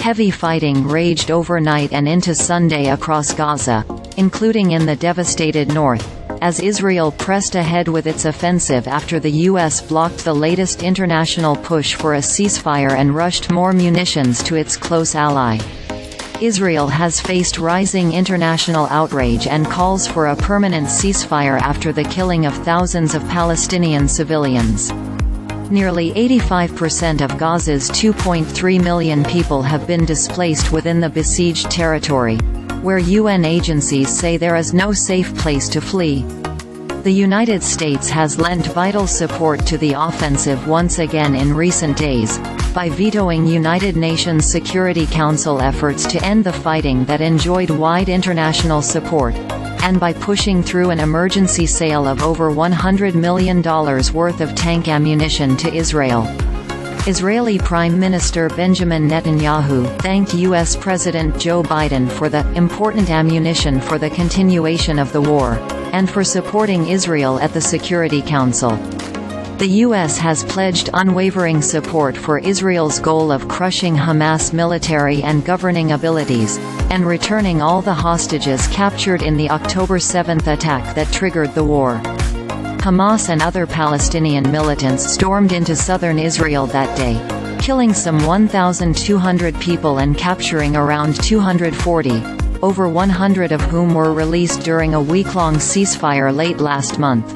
Heavy fighting raged overnight and into Sunday across Gaza, including in the devastated north, as Israel pressed ahead with its offensive after the U.S. blocked the latest international push for a ceasefire and rushed more munitions to its close ally. Israel has faced rising international outrage and calls for a permanent ceasefire after the killing of thousands of Palestinian civilians. Nearly 85% of Gaza's 2.3 million people have been displaced within the besieged territory, where UN agencies say there is no safe place to flee. The United States has lent vital support to the offensive once again in recent days, by vetoing United Nations Security Council efforts to end the fighting that enjoyed wide international support, and by pushing through an emergency sale of over $100 million worth of tank ammunition to Israel. Israeli Prime Minister Benjamin Netanyahu thanked U.S. President Joe Biden for the important ammunition for the continuation of the war, and for supporting Israel at the Security Council. The U.S. has pledged unwavering support for Israel's goal of crushing Hamas military and governing abilities, and returning all the hostages captured in the October 7th attack that triggered the war. Hamas and other Palestinian militants stormed into southern Israel that day, killing some 1,200 people and capturing around 240, over 100 of whom were released during a week-long ceasefire late last month.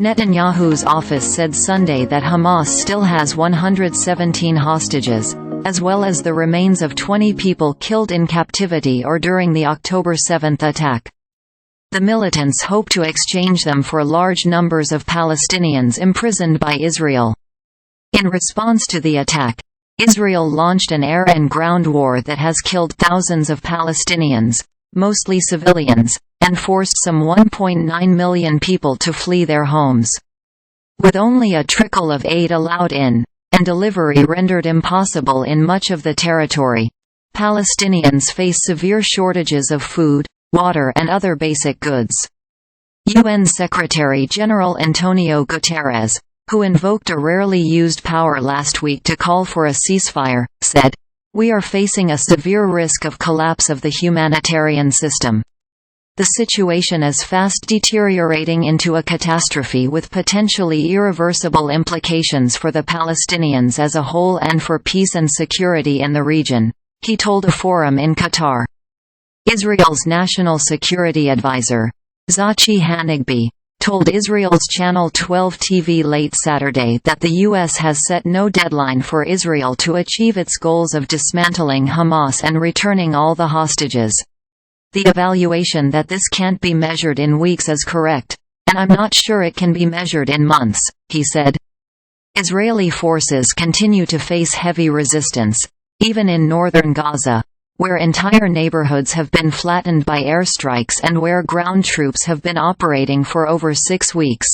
Netanyahu's office said Sunday that Hamas still has 117 hostages, as well as the remains of 20 people killed in captivity or during the October 7th attack. The militants hope to exchange them for large numbers of Palestinians imprisoned by Israel. In response to the attack, Israel launched an air and ground war that has killed thousands of Palestinians, mostly civilians, and forced some 1.9 million people to flee their homes. With only a trickle of aid allowed in, and delivery rendered impossible in much of the territory, Palestinians face severe shortages of food, water and other basic goods. UN Secretary-General Antonio Guterres, who invoked a rarely used power last week to call for a ceasefire, said, "We are facing a severe risk of collapse of the humanitarian system. The situation is fast deteriorating into a catastrophe with potentially irreversible implications for the Palestinians as a whole and for peace and security in the region," he told a forum in Qatar. Israel's national security advisor, Tzachi Hanegbi, told Israel's Channel 12 TV late Saturday that the U.S. has set no deadline for Israel to achieve its goals of dismantling Hamas and returning all the hostages. "The evaluation that this can't be measured in weeks is correct, and I'm not sure it can be measured in months," he said. Israeli forces continue to face heavy resistance, even in northern Gaza, where entire neighborhoods have been flattened by airstrikes and where ground troops have been operating for over 6 weeks.